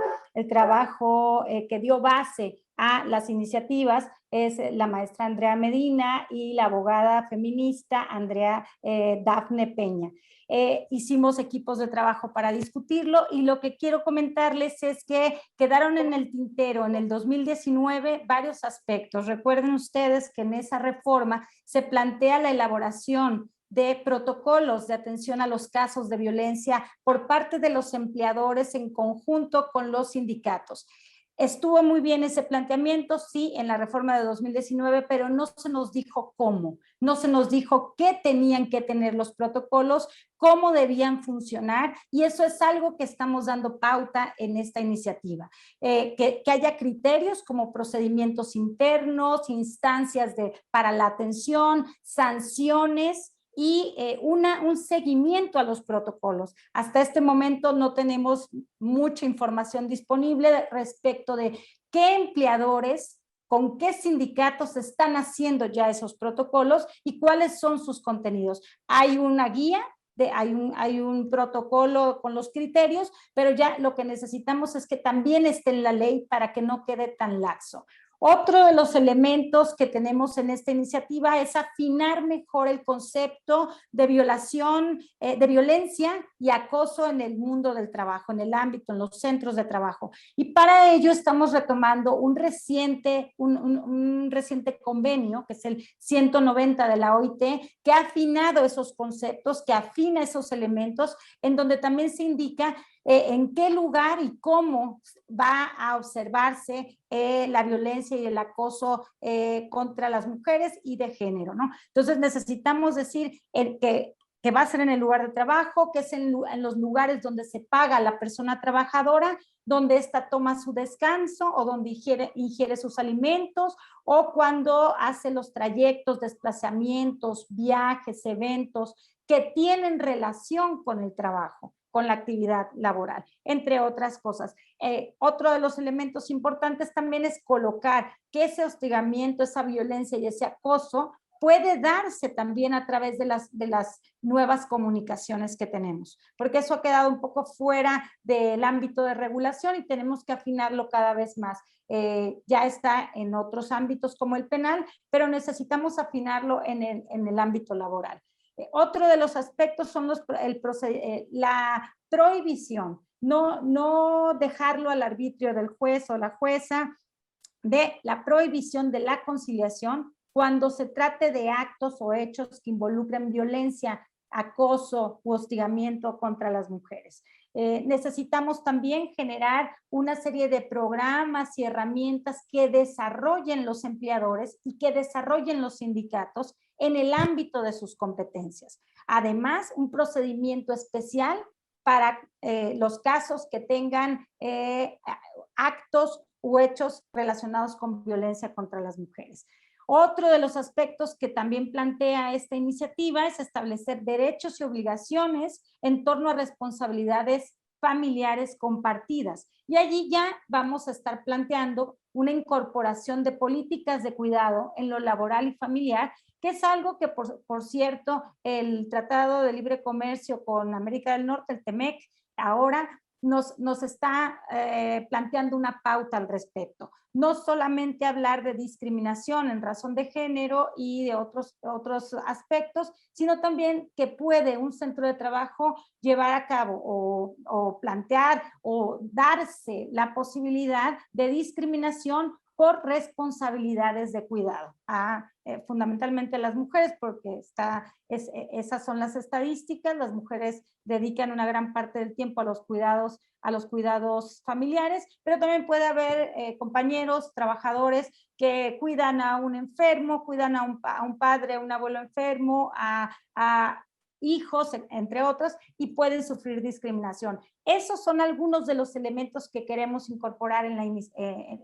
que dio base a las iniciativas, es la maestra Andrea Medina y la abogada feminista Andrea Dafne Peña. Hicimos equipos de trabajo para discutirlo, y lo que quiero comentarles es que quedaron en el tintero en el 2019 varios aspectos. Recuerden ustedes que en esa reforma se plantea la elaboración de protocolos de atención a los casos de violencia por parte de los empleadores en conjunto con los sindicatos. Estuvo muy bien ese planteamiento, sí, en la reforma de 2019, pero no se nos dijo cómo, no se nos dijo qué tenían que tener los protocolos, cómo debían funcionar, y eso es algo que estamos dando pauta en esta iniciativa. Que haya criterios como procedimientos internos, instancias para la atención, sanciones, y un seguimiento a los protocolos. Hasta este momento no tenemos mucha información disponible respecto de qué empleadores, con qué sindicatos están haciendo ya esos protocolos y cuáles son sus contenidos. Hay una guía, hay un protocolo con los criterios, pero ya lo que necesitamos es que también esté en la ley para que no quede tan laxo. Otro de los elementos que tenemos en esta iniciativa es afinar mejor el concepto de violación, de violencia y acoso en el mundo del trabajo, en el ámbito, en los centros de trabajo. Y para ello estamos retomando un reciente convenio, que es el 190 de la OIT, que ha afinado esos conceptos, que afina esos elementos, en donde también se indica en qué lugar y cómo va a observarse la violencia y el acoso contra las mujeres y de género, ¿no? Entonces necesitamos decir que va a ser en el lugar de trabajo, que es en los lugares donde se paga a la persona trabajadora, donde ésta toma su descanso o donde ingiere sus alimentos, o cuando hace los trayectos, desplazamientos, viajes, eventos que tienen relación con el trabajo, con la actividad laboral, entre otras cosas. Otro de los elementos importantes también es colocar que ese hostigamiento, esa violencia y ese acoso puede darse también a través de las nuevas comunicaciones que tenemos, porque eso ha quedado un poco fuera del ámbito de regulación y tenemos que afinarlo cada vez más. Ya está en otros ámbitos como el penal, pero necesitamos afinarlo en el ámbito laboral. Otro de los aspectos son la prohibición, no dejarlo al arbitrio del juez o la jueza, de la prohibición de la conciliación cuando se trate de actos o hechos que involucren violencia, acoso u hostigamiento contra las mujeres. Necesitamos también generar una serie de programas y herramientas que desarrollen los empleadores y que desarrollen los sindicatos en el ámbito de sus competencias. Además, un procedimiento especial para los casos que tengan actos u hechos relacionados con violencia contra las mujeres. Otro de los aspectos que también plantea esta iniciativa es establecer derechos y obligaciones en torno a responsabilidades familiares compartidas. Y allí ya vamos a estar planteando una incorporación de políticas de cuidado en lo laboral y familiar, que es algo que, por cierto, el Tratado de Libre Comercio con América del Norte, el TEMEC, ahora nos está planteando una pauta al respecto. No solamente hablar de discriminación en razón de género y de otros aspectos, sino también que puede un centro de trabajo llevar a cabo o plantear o darse la posibilidad de discriminación por responsabilidades de cuidado a fundamentalmente las mujeres, porque esas son las estadísticas. Las mujeres dedican una gran parte del tiempo a los cuidados familiares, pero también puede haber compañeros, trabajadores que cuidan a un enfermo, cuidan a un padre, a un abuelo enfermo, a hijos, entre otros, y pueden sufrir discriminación. Esos son algunos de los elementos que queremos incorporar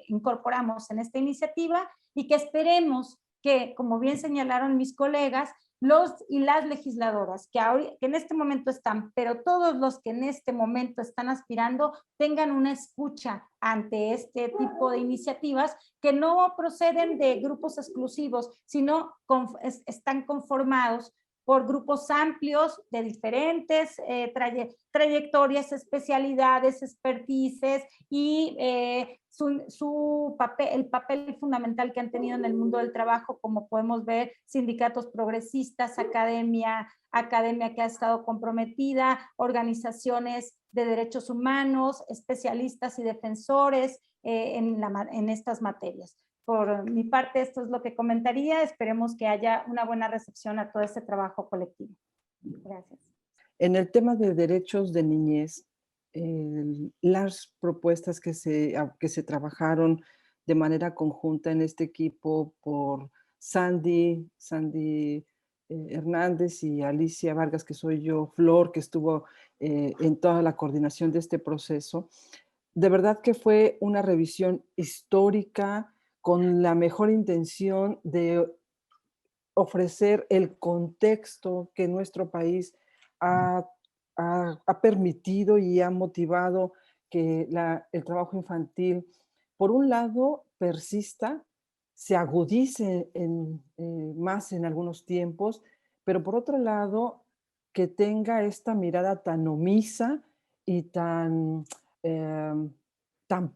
incorporamos en esta iniciativa y que esperemos que, como bien señalaron mis colegas, los y las legisladoras que en este momento están, pero todos los que en este momento están aspirando, tengan una escucha ante este tipo de iniciativas que no proceden de grupos exclusivos, sino están conformados por grupos amplios de diferentes trayectorias, especialidades, expertices y el papel fundamental que han tenido en el mundo del trabajo, como podemos ver, sindicatos progresistas, academia que ha estado comprometida, organizaciones de derechos humanos, especialistas y defensores en estas materias. Por mi parte, esto es lo que comentaría. Esperemos que haya una buena recepción a todo este trabajo colectivo. Gracias. En el tema de derechos de niñez, las propuestas que se trabajaron de manera conjunta en este equipo por Sandy Hernández y Alicia Vargas, que soy yo, Flor, que estuvo en toda la coordinación de este proceso, de verdad que fue una revisión histórica con la mejor intención de ofrecer el contexto que nuestro país ha permitido y ha motivado que el trabajo infantil, por un lado, persista, se agudice más en algunos tiempos, pero por otro lado, que tenga esta mirada tan omisa y tan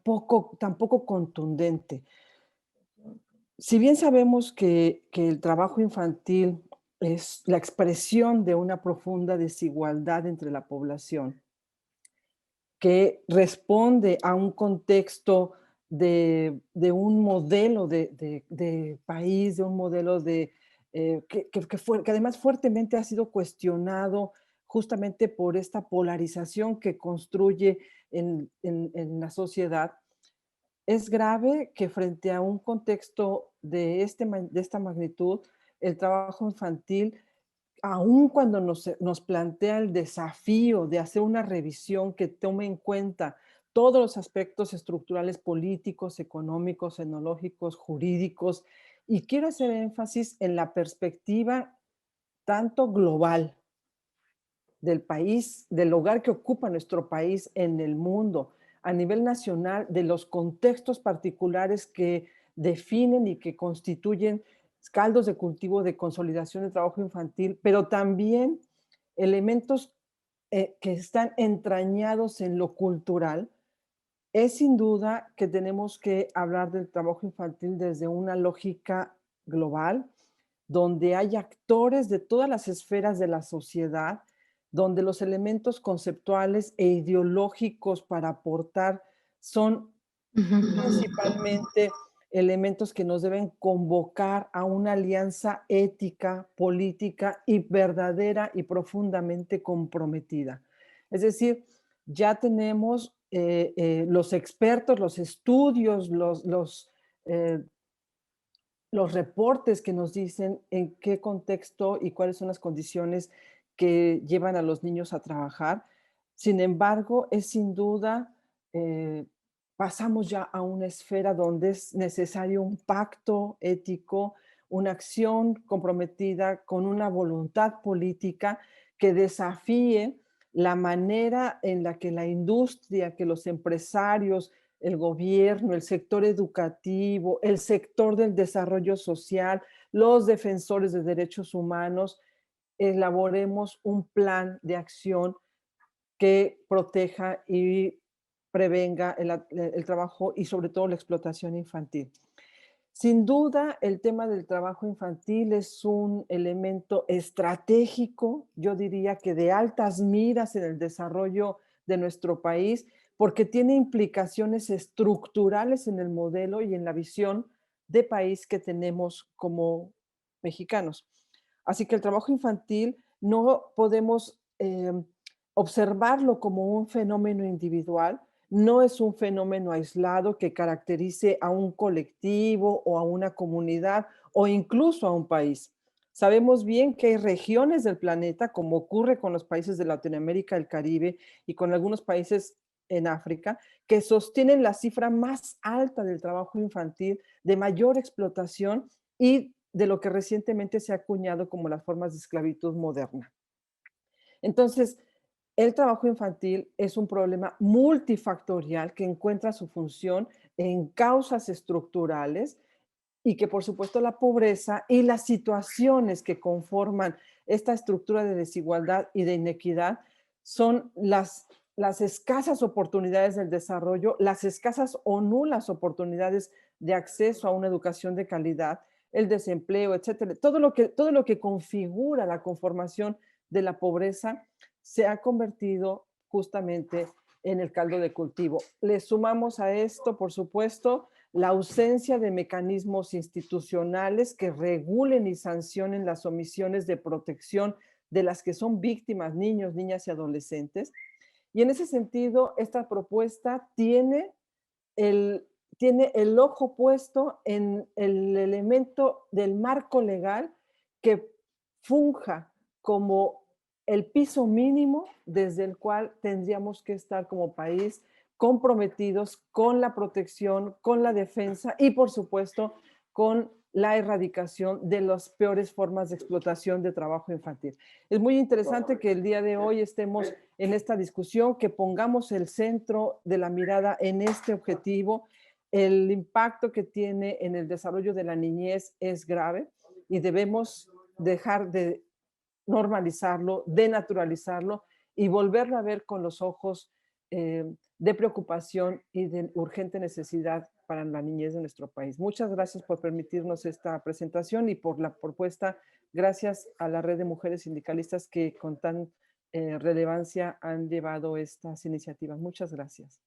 poco contundente. si bien sabemos que el trabajo infantil es la expresión de una profunda desigualdad entre la población, que responde a un contexto de un modelo de país, de un modelo que además fuertemente ha sido cuestionado justamente por esta polarización que construye en la sociedad. Es grave que frente a un contexto de esta magnitud, el trabajo infantil, aun cuando nos plantea el desafío de hacer una revisión que tome en cuenta todos los aspectos estructurales políticos, económicos, etnológicos, jurídicos, y quiero hacer énfasis en la perspectiva tanto global del país, del lugar que ocupa nuestro país en el mundo, a nivel nacional, de los contextos particulares que definen y que constituyen caldos de cultivo de consolidación de trabajo infantil, pero también elementos que están entrañados en lo cultural. Es sin duda que tenemos que hablar del trabajo infantil desde una lógica global, donde hay actores de todas las esferas de la sociedad, donde los elementos conceptuales e ideológicos para aportar son principalmente elementos que nos deben convocar a una alianza ética, política y verdadera y profundamente comprometida. Es decir, ya tenemos los expertos, los estudios, los reportes que nos dicen en qué contexto y cuáles son las condiciones que llevan a los niños a trabajar. Sin embargo, es sin duda, pasamos ya a una esfera donde es necesario un pacto ético, una acción comprometida con una voluntad política que desafíe la manera en la que la industria, que los empresarios, el gobierno, el sector educativo, el sector del desarrollo social, los defensores de derechos humanos, elaboremos un plan de acción que proteja y prevenga el trabajo y sobre todo la explotación infantil. Sin duda, el tema del trabajo infantil es un elemento estratégico, yo diría que de altas miras en el desarrollo de nuestro país, porque tiene implicaciones estructurales en el modelo y en la visión de país que tenemos como mexicanos. Así que el trabajo infantil no podemos observarlo como un fenómeno individual, no es un fenómeno aislado que caracterice a un colectivo o a una comunidad o incluso a un país. Sabemos bien que hay regiones del planeta, como ocurre con los países de Latinoamérica, el Caribe y con algunos países en África, que sostienen la cifra más alta del trabajo infantil, de mayor explotación y de lo que recientemente se ha acuñado como las formas de esclavitud moderna. Entonces, el trabajo infantil es un problema multifactorial que encuentra su función en causas estructurales y que, por supuesto, la pobreza y las situaciones que conforman esta estructura de desigualdad y de inequidad son las escasas oportunidades del desarrollo, las escasas o nulas oportunidades de acceso a una educación de calidad, el desempleo, etcétera. Todo lo que configura la conformación de la pobreza se ha convertido justamente en el caldo de cultivo. Le sumamos a esto, por supuesto, la ausencia de mecanismos institucionales que regulen y sancionen las omisiones de protección de las que son víctimas niños, niñas y adolescentes. Y en ese sentido, esta propuesta tiene el ojo puesto en el elemento del marco legal que funja como el piso mínimo desde el cual tendríamos que estar como país comprometidos con la protección, con la defensa y, por supuesto, con la erradicación de las peores formas de explotación de trabajo infantil. Es muy interesante que el día de hoy estemos en esta discusión, que pongamos el centro de la mirada en este objetivo. El impacto que tiene en el desarrollo de la niñez es grave y debemos dejar de normalizarlo, denaturalizarlo y volverlo a ver con los ojos de preocupación y de urgente necesidad para la niñez de nuestro país. Muchas gracias por permitirnos esta presentación y por la propuesta. Gracias a la Red de Mujeres Sindicalistas que con tan relevancia han llevado estas iniciativas. Muchas gracias.